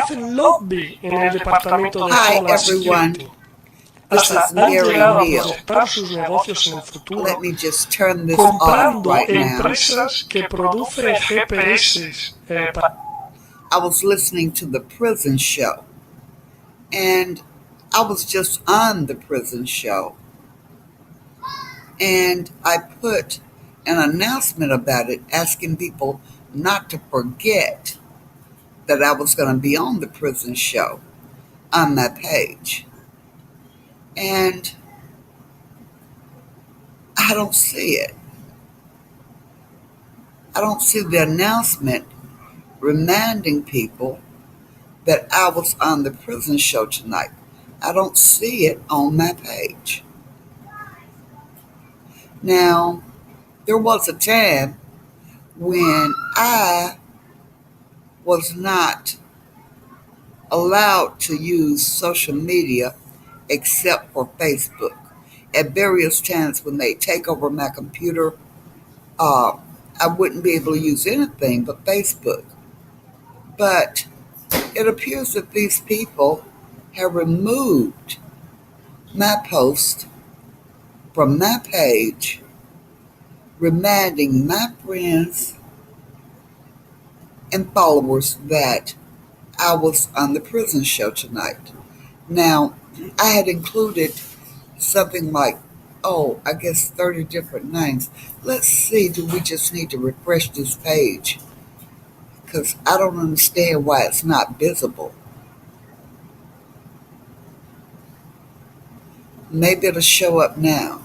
hace lobby en el departamento de Hi, Homeland everyone. Security. This Hasta is han Mary llegado a Neal. proyectar sus negocios en el futuro Let me just turn this off comprando right now. empresas que producen GPS. I was listening to the prison show, and I was just on the prison show, and I put an announcement about it asking people not to forget that I was going to be on the prison show on my page. And I don't see it. I don't see the announcement reminding people that I was on the prison show tonight. I don't see it on my page. Now, there was a time when I was not allowed to use social media except for Facebook. At various times when they take over my computer, I wouldn't be able to use anything but Facebook. But it appears that these people have removed my post from my page, reminding my friends and followers that I was on the prison show tonight. Now, I had included something like, I guess 30 different names. Let's see, do we just need to refresh this page? Because I don't understand why it's not visible. Maybe it'll show up now.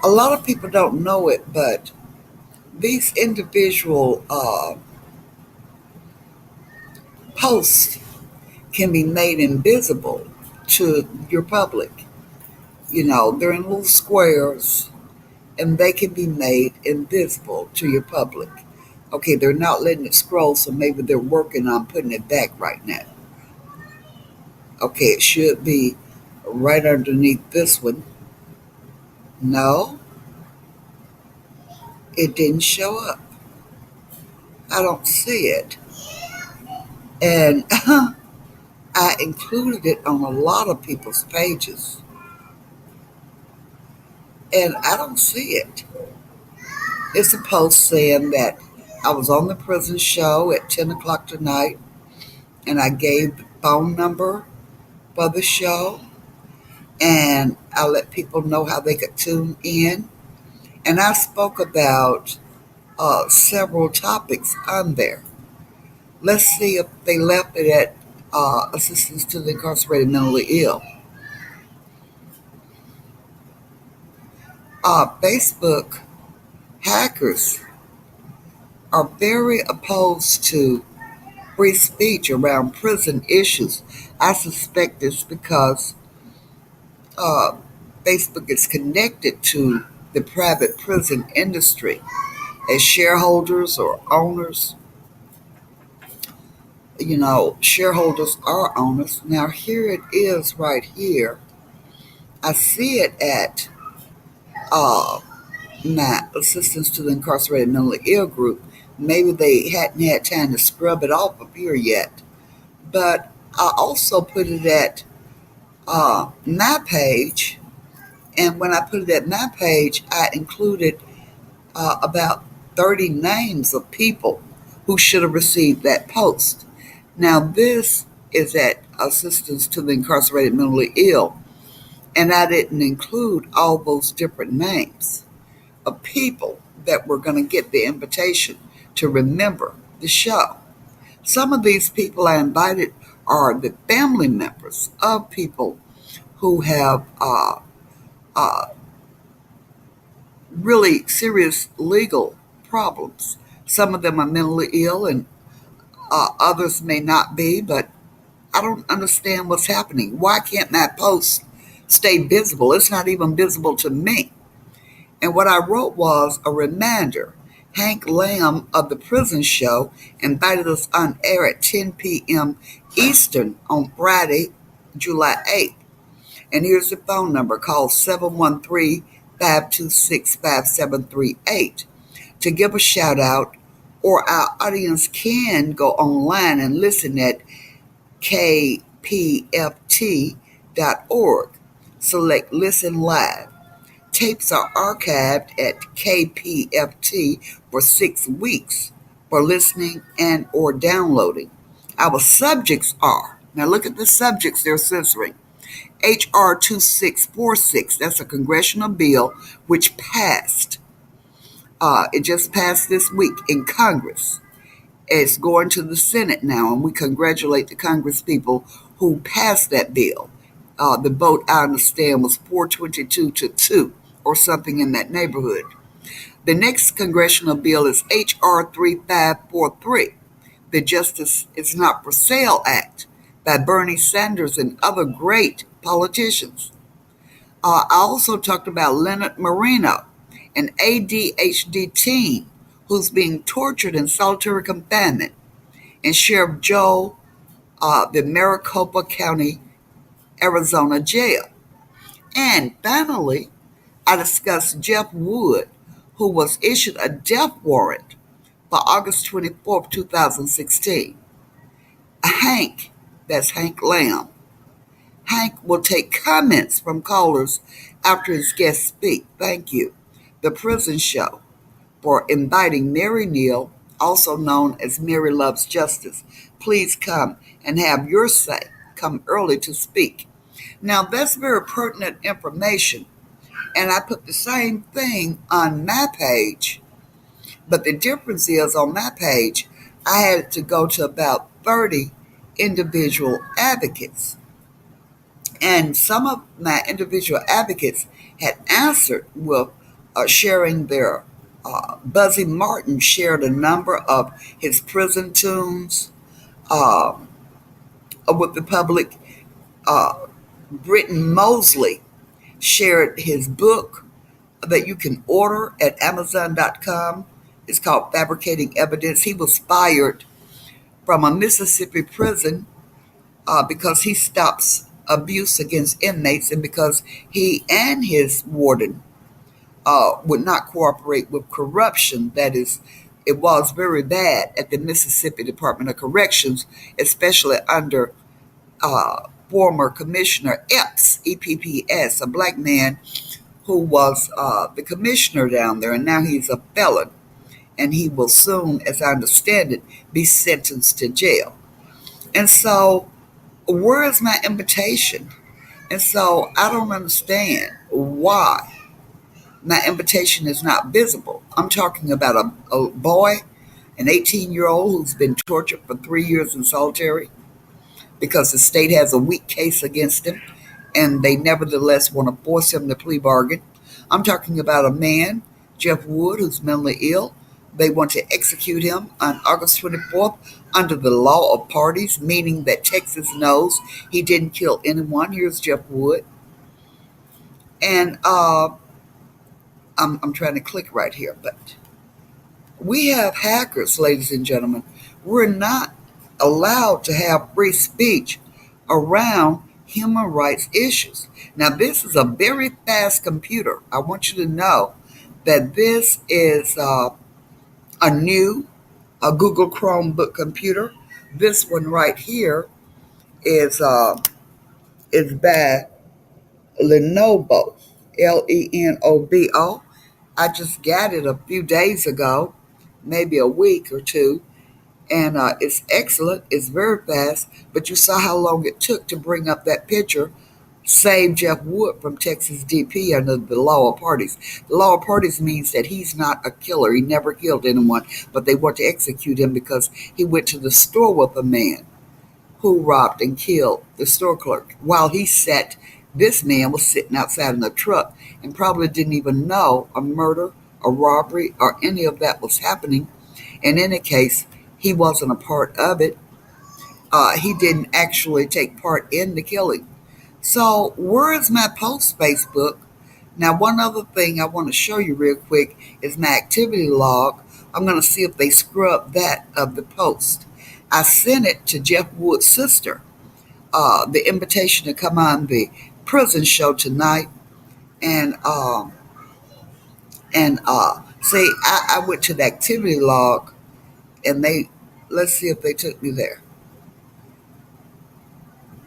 A lot of people don't know it, but these individual posts can be made invisible to your public. They're in little squares and they can be made invisible to your public. Okay, they're not letting it scroll, so maybe they're working on putting it back right now. Okay, it should be right underneath this one. No, it didn't show up. I don't see it. And I included it on a lot of people's pages. And I don't see it. It's a post saying that I was on the prison show at 10 o'clock tonight, and I gave the phone number for the show, and I let people know how they could tune in. And I spoke about several topics on there. Let's see if they left it at assistance to the incarcerated mentally ill. Facebook hackers are very opposed to free speech around prison issues. I suspect it's because uh, Facebook is connected to the private prison industry as shareholders or owners. Shareholders are owners. Now, here it is right here. I see it at my Assistance to the Incarcerated Mentally Ill group. Maybe they hadn't had time to scrub it off of here yet. But I also put it at my page. And when I put it at my page, I included about 30 names of people who should have received that post. Now, this is at Assistance to the Incarcerated Mentally Ill, and I didn't include all those different names of people that were going to get the invitation to remember the show. Some of these people I invited are the family members of people who have uh, really serious legal problems. Some of them are mentally ill and others may not be, but I don't understand what's happening. Why can't my post stay visible? It's not even visible to me. And what I wrote was a reminder. Hank Lamb of the Prison Show invited us on air at 10 p.m. Eastern on Friday, July 8th. And here's the phone number. Call 713-526-5738 to give a shout out, or our audience can go online and listen at kpft.org. Select Listen Live. Tapes are archived at KPFT for 6 weeks for listening and or downloading. Our subjects are, now look at the subjects they're censoring. H.R. 2646, that's a congressional bill which passed. It just passed this week in Congress. It's going to the Senate now, and we congratulate the Congress people who passed that bill. The vote, I understand, was 422 to 2 or something in that neighborhood. The next congressional bill is H.R. 3543, the Justice is Not for Sale Act by Bernie Sanders and other great politicians. I also talked about Leonard Moreno, an ADHD teen who's being tortured in solitary confinement, and Sheriff Joe, the Maricopa County, Arizona jail. And finally, I discussed Jeff Wood, who was issued a death warrant for August 24th, 2016. Hank, that's Hank Lamb. Hank will take comments from callers after his guests speak. Thank you. The Prison Show, for inviting Mary Neal, also known as MaryLovesJustice. Please come and have your say. Come early to speak. Now, that's very pertinent information, and I put the same thing on my page, but the difference is on my page, I had to go to about 30 individual advocates. And some of my individual advocates had answered with sharing their Buzzy Martin shared a number of his prison tunes with the public. Britton Mosley shared his book that you can order at Amazon.com. It's called Fabricating Evidence. He was fired from a Mississippi prison because he stops abuse against inmates and because he and his warden would not cooperate with corruption. That is, it was very bad at the Mississippi Department of Corrections, especially under former Commissioner Epps, EPPS, a black man who was the commissioner down there, and now he's a felon. And he will soon, as I understand it, be sentenced to jail. And so, where is my invitation? And so, I don't understand why my invitation is not visible. I'm talking about a boy, an 18-year-old who's been tortured for 3 years in solitary because the state has a weak case against him, and they nevertheless want to force him to plea bargain. I'm talking about a man, Jeff Wood, who's mentally ill. They want to execute him on August 24th under the law of parties, meaning that Texas knows he didn't kill anyone. Here's Jeff Wood. And I'm trying to click right here, but we have hackers, ladies and gentlemen. We're not allowed to have free speech around human rights issues. Now, this is a very fast computer. I want you to know that this is a new Google Chromebook computer. This one right here is by Lenovo, Lenovo. I just got it a few days ago, maybe a week or two, and it's excellent. It's very fast, but you saw how long it took to bring up that picture. Save Jeff Wood from Texas DP under the law of parties. The law of parties means that he's not a killer. He never killed anyone, but they want to execute him because he went to the store with a man who robbed and killed the store clerk. While this man was sitting outside in the truck and probably didn't even know a murder, a robbery, or any of that was happening. In any case, he wasn't a part of it. He didn't actually take part in the killing. So where is my post, Facebook? Now, one other thing I want to show you real quick is my activity log. I'm going to see if they scrub that of the post. I sent it to Jeff Wood's sister, the invitation to come on the prison show tonight. And see, I went to the activity log, and let's see if they took me there.